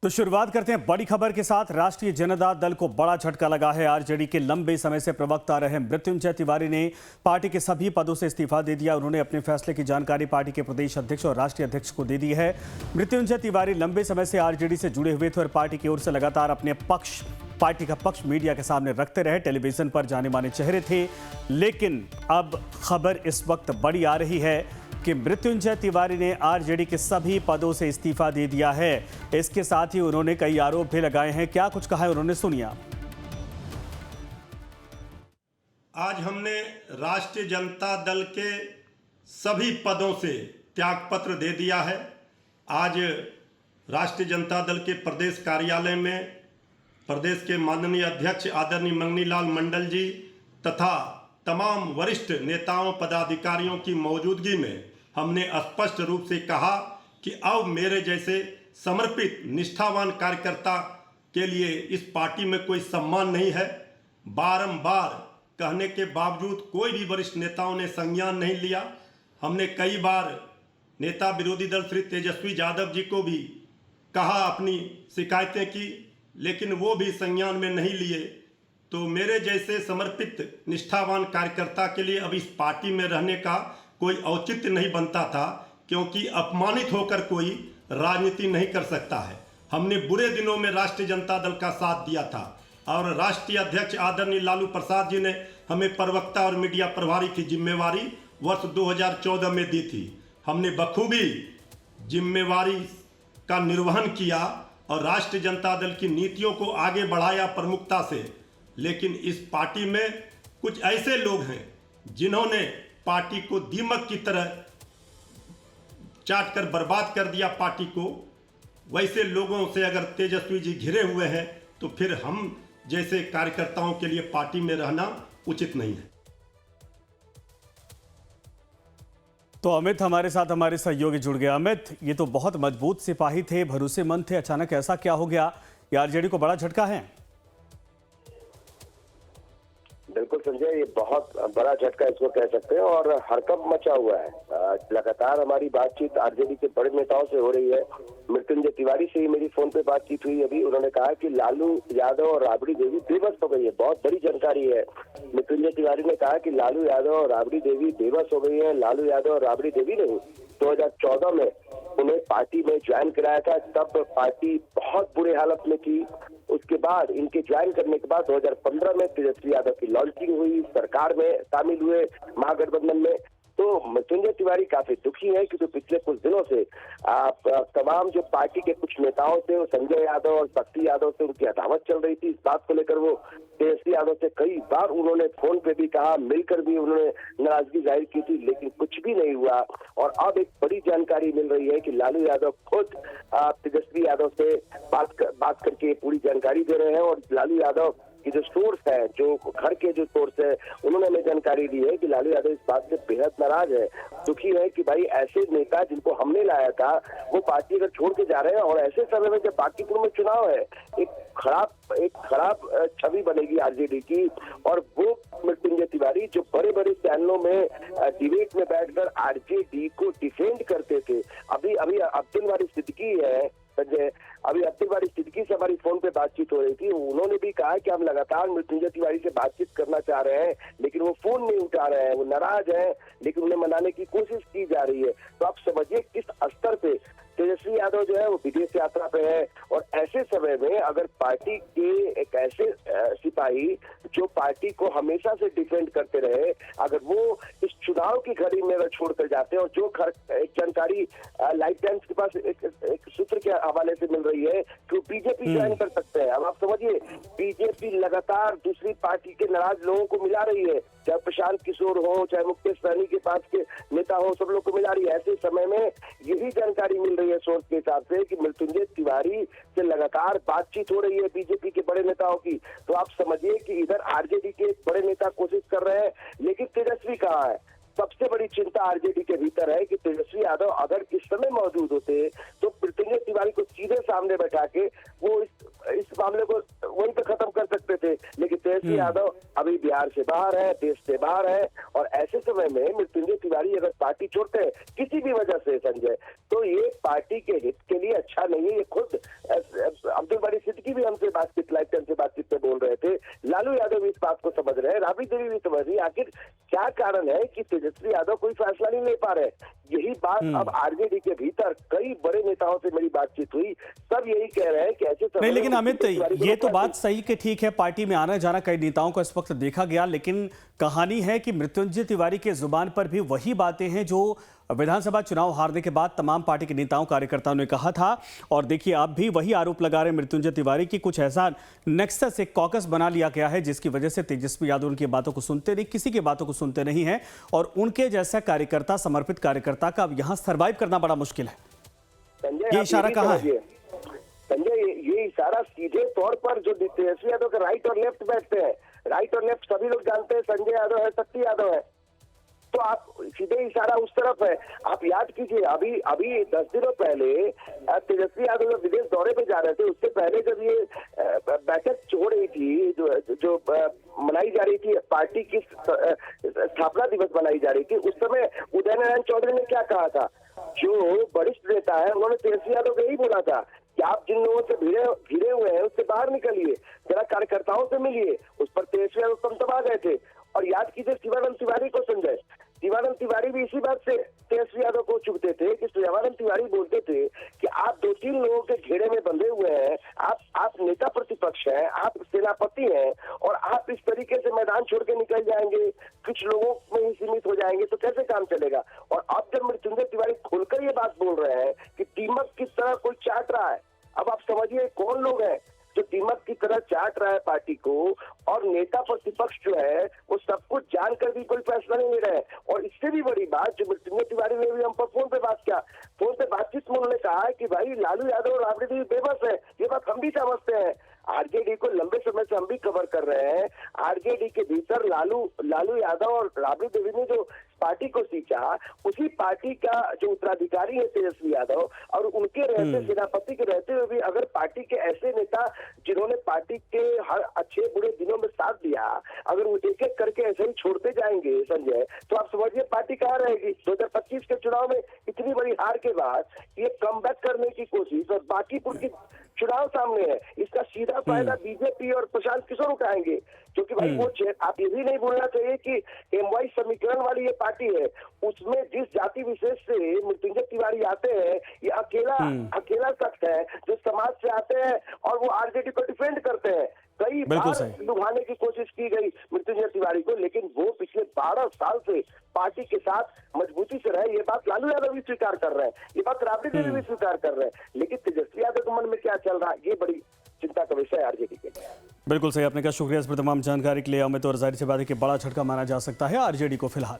तो शुरुआत करते हैं बड़ी खबर के साथ। राष्ट्रीय जनता दल को बड़ा झटका लगा है। आरजेडी के लंबे समय से प्रवक्ता रहे मृत्युंजय तिवारी ने पार्टी के सभी पदों से इस्तीफा दे दिया। उन्होंने अपने फैसले की जानकारी पार्टी के प्रदेश अध्यक्ष और राष्ट्रीय अध्यक्ष को दे दी है। मृत्युंजय तिवारी लंबे समय से आरजेडी से जुड़े हुए थे और पार्टी की ओर से लगातार अपने पार्टी का पक्ष मीडिया के सामने रखते रहे। टेलीविजन पर जाने माने चेहरे थे, लेकिन अब खबर इस वक्त बड़ी आ रही है कि मृत्युंजय तिवारी ने आरजेडी के सभी पदों से इस्तीफा दे दिया है। इसके साथ ही उन्होंने कई आरोप भी लगाए हैं। क्या कुछ कहा है उन्होंने, सुनिए। आज हमने राष्ट्रीय जनता दल के सभी पदों से त्यागपत्र दे दिया है। आज राष्ट्रीय जनता दल के प्रदेश कार्यालय में प्रदेश के माननीय अध्यक्ष आदरणीय मंगनीलाल मंडल जी तथा तमाम वरिष्ठ नेताओं पदाधिकारियों की मौजूदगी में हमने स्पष्ट रूप से कहा कि अब मेरे जैसे समर्पित निष्ठावान कार्यकर्ता के लिए इस पार्टी में कोई सम्मान नहीं है। बारंबार कहने के बावजूद कोई भी वरिष्ठ नेताओं ने संज्ञान नहीं लिया। हमने कई बार नेता विरोधी दल श्री तेजस्वी यादव जी को भी कहा, अपनी शिकायतें की, लेकिन वो भी संज्ञान में नहीं लिए। तो मेरे जैसे समर्पित निष्ठावान कार्यकर्ता के लिए अब इस पार्टी में रहने का कोई औचित्य नहीं बनता था, क्योंकि अपमानित होकर कोई राजनीति नहीं कर सकता है। हमने बुरे दिनों में राष्ट्रीय जनता दल का साथ दिया था और राष्ट्रीय अध्यक्ष आदरणीय लालू प्रसाद जी ने हमें प्रवक्ता और मीडिया प्रभारी की जिम्मेवारी वर्ष 2014 में दी थी। हमने बखूबी जिम्मेवारी का निर्वहन किया और राष्ट्रीय जनता दल की नीतियों को आगे बढ़ाया प्रमुखता से। लेकिन इस पार्टी में कुछ ऐसे लोग हैं जिन्होंने पार्टी को दीमक की तरह चाट कर बर्बाद कर दिया पार्टी को। वैसे लोगों से अगर तेजस्वी जी घिरे हुए हैं तो फिर हम जैसे कार्यकर्ताओं के लिए पार्टी में रहना उचित नहीं है। तो अमित हमारे साथ, हमारे सहयोगी जुड़ गए। अमित, ये तो बहुत मजबूत सिपाही थे, भरोसेमंद थे, अचानक ऐसा क्या हो गया? ये आरजेडी को बड़ा झटका है। बिल्कुल संजय, ये बहुत बड़ा झटका इसको कह सकते हैं और हड़कंप मचा हुआ है। लगातार हमारी बातचीत आरजेडी के बड़े नेताओं से हो रही है। मृत्युंजय तिवारी से ही मेरी फोन पे बातचीत हुई अभी। उन्होंने कहा कि लालू यादव और राबड़ी देवी बेबस हो गई है। बहुत बड़ी जानकारी है। मृत्युंजय तिवारी ने कहा कि लालू यादव और राबड़ी देवी बेबस हो गई है। लालू यादव और राबड़ी देवी नहीं, 2014 में उन्हें पार्टी में ज्वाइन कराया था, तब पार्टी बहुत बुरे हालत में थी। उसके बाद इनके ज्वाइन करने के बाद 2015 में तेजस्वी यादव की लॉन्चिंग हुई, सरकार में शामिल हुए महागठबंधन में। तो मृत्युंजय तिवारी काफी दुखी है क्योंकि पिछले कुछ दिनों से तमाम जो पार्टी के कुछ नेताओं से, संजय यादव और शक्ति यादव से उनकी अदावत चल रही थी। इस बात को लेकर वो तेजस्वी यादव से कई बार उन्होंने फोन पे भी कहा, मिलकर भी उन्होंने नाराजगी जाहिर की थी, लेकिन कुछ भी नहीं हुआ। और अब एक बड़ी जानकारी मिल रही है कि लालू यादव खुद तेजस्वी यादव से बात करके पूरी जानकारी दे रहे हैं। और लालू यादव की जो सोर्स है, जो घर के जो सोर्स है, उन्होंने हमें जानकारी दी है कि लालू यादव इस बात से बेहद नाराज है, दुखी है कि भाई ऐसे नेता जिनको हमने लाया था वो पार्टी अगर छोड़ के जा रहे हैं और ऐसे समय में जब बांकीपुर में चुनाव है, एक खराब छवि बनेगी आरजेडी की। और वो मृत्युंजय तिवारी जो बड़े बड़े चैनलों में डिबेट में बैठकर आरजेडी को डिफेंड करते थे, अभी अब्दुल वारी सिद्दीकी है संजय, अभी अब्दुल वारी सिद्दीकी से हमारी फोन पे बातचीत हो रही थी। उन्होंने भी कहा कि हम लगातार मृत्युंजय तिवारी से बातचीत करना चाह रहे हैं, लेकिन वो फोन नहीं उठा रहे हैं, वो नाराज हैं, लेकिन उन्हें मनाने की कोशिश की जा रही है। तो आप समझिए किस स्तर पे तेजस्वी यादव जो है वो विदेश यात्रा पे है। और ऐसे समय में अगर पार्टी के एक ऐसे सिपाही जो पार्टी को हमेशा से डिफेंड करते रहे, अगर वो इस चुनाव की घड़ी में अगर छोड़कर जाते हैं, और जो एक जानकारी लाइफ टाइम्स के पास एक सूत्र के हवाले से मिल रही है कि वो बीजेपी ज्वाइन कर सकते हैं। अब आप समझिए, बीजेपी लगातार दूसरी पार्टी के नाराज लोगों को मिला रही है, चाहे प्रशांत किशोर हो, चाहे मुकेश सहनी के पास के नेता हो, सब लोग को मिला रही है। ऐसे समय में यही जानकारी मिल रही है सोर्स के हिसाब से कि मृत्युंजय तिवारी से लगातार बातचीत हो रही है बीजेपी के बड़े नेताओं की। तो आप समझिए कि इधर आरजेडी के बड़े नेता कोशिश कर रहे हैं, लेकिन तेजस्वी कहाँ है? सबसे बड़ी चिंता आरजेडी के भीतर है कि तेजस्वी यादव अगर इस समय मौजूद होते तो मृत्युंजय तिवारी को सीधे सामने बैठा के वो इस मामले को वहीं पे खत्म कर सकते थे। लेकिन तेजस्वी यादव अभी बिहार से बाहर है, देश से बाहर है, और ऐसे समय में मृत्युंजय तिवारी अगर पार्टी छोड़ते हैं किसी भी वजह से संजय, तो ये पार्टी के हित के लिए अच्छा नहीं है। ये खुद देवी भी समझ रही है। आखिर क्या कारण है कि तेजस्वी यादव कोई फैसला नहीं ले पा रहे? यही बात अब आरजेडी के भीतर कई बड़े नेताओं से मेरी बातचीत हुई, सब यही कह रहे हैं कि ऐसे समय नहीं, लेकिन में अमित, ये तो बात सही कि ठीक है, पार्टी में आना जाना कई नेताओं को इस वक्त देखा गया, लेकिन कहानी है कि मृत्युंजय तिवारी के जुबान पर भी वही बातें हैं जो विधानसभा चुनाव हारने के बाद तमाम पार्टी के नेताओं कार्यकर्ताओं ने कहा था। और देखिए, आप भी वही आरोप लगा रहे हैं मृत्युंजय तिवारी की कुछ ऐसा नेक्सस, एक कॉकस बना लिया गया है जिसकी वजह से तेजस्वी यादव उनकी बातों को सुनते नहीं, किसी की बातों को सुनते नहीं है, और उनके जैसा कार्यकर्ता, समर्पित कार्यकर्ता का अब यहां सर्वाइव करना बड़ा मुश्किल है। संजय, ये इशारा कहाँ है? संजय, ये इशारा सीधे तौर पर जो तेजस्वी यादव के राइट और लेफ्ट बैठते हैं, राइट और लेफ्ट सभी लोग जानते हैं, संजय यादव है, शक्ति यादव है, तो आप सीधे इशारा उस तरफ है। आप याद कीजिए, अभी 10 दिनों पहले तेजस्वी यादव जब विदेश दौरे पे जा रहे थे, उससे पहले जब ये बैठक हो रही थी, जो मनाई जा रही थी, पार्टी की स्थापना दिवस मनाई जा रही थी, उस समय उदय नारायण चौधरी ने क्या कहा था? जो वरिष्ठ नेता है, उन्होंने तेजस्वी यादव को यही बोला था कि आप जिन लोगों से घिरे हुए हैं उससे बाहर निकलिए, जरा कार्यकर्ताओं से मिलिए। उस पर तेजस्वी यादव तमतमा गए थे। और याद कीजिए शिवानंद तिवारी को, संजय, शिवानंद तिवारी भी इसी बात से तेजस्वी यादव को चुभते थे कि शिवानंद तिवारी बोलते थे कि आप 2-3 लोगों के घेरे में बंधे हुए हैं, आप नेता प्रतिपक्ष हैं, आप सेनापति हैं, और आप इस तरीके से मैदान छोड़ के निकल जाएंगे, कुछ लोगों में ही सीमित हो जाएंगे, तो कैसे काम चलेगा? और अब जब मृत्युंजय तिवारी खुलकर ये बात बोल रहे हैं कि दीमक किस तरह कोई चाट रहा है, अब आप समझिए कौन लोग हैं जो दीमक की तरह चाट रहा है पार्टी को, और नेता प्रतिपक्ष जो है वो सब कुछ जानकर भी कोई फैसला नहीं ले रहे हैं। और इससे भी बड़ी बात, जो मृत्युंजय तिवारी ने भी हम पर फोन पे बात किया, फोन पे बातचीत में उन्होंने कहा कि भाई लालू यादव और राबड़ी देवी बेबस है, ये बात हम भी समझते हैं। आरजेडी को लंबे समय से हम भी कवर कर रहे हैं। आरजेडी के भीतर लालू यादव और राबड़ी देवी ने जो पार्टी को सींचा, उसी पार्टी का जो उत्तराधिकारी है तेजस्वी यादव, और उनके रहते, सेनापति के रहते हुए भी अगर पार्टी के ऐसे नेता जिन्होंने पार्टी के हर अच्छे बुरे दिनों में साथ दिया, अगर वो एक एक करके ऐसे ही छोड़ते जाएंगे संजय, तो आप समझिए पार्टी कहाँ रहेगी। 2025 के चुनाव में इतनी बड़ी हार के बाद ये कमबैक करने की कोशिश, और बाकीपुर की चुनाव सामने है, इसका सीधा फायदा बीजेपी और प्रशांत किशोर उठाएंगे। क्योंकि भाई वो आप ये भी नहीं भूलना चाहिए कि एमवाई समीकरण वाली ये पार्टी है, उसमें जिस जाति विशेष से मृत्युंजय तिवारी आते हैं, ये अकेला शख्स है जो समाज से आते हैं और वो आरजेडी को डिफेंड करते हैं। कई बार लुभाने की कोशिश की गई मृत्युंजय तिवारी को, लेकिन वो पिछले 12 साल से पार्टी के साथ मजबूती से रहे। ये बात लालू यादव भी स्वीकार कर रहे हैं, ये बात राबड़ी देवी भी स्वीकार कर रहे हैं, लेकिन तेजस्वी यादव के मन में क्या चल रहा है, ये बड़ी चिंता का विषय है आरजेडी के लिए। बिल्कुल सही, आपने कहा। शुक्रिया इस पर तमाम जानकारी के लिए। अमित, और जाहिर सी बात है कि बड़ा झटका माना जा सकता है आरजेडी को फिलहाल।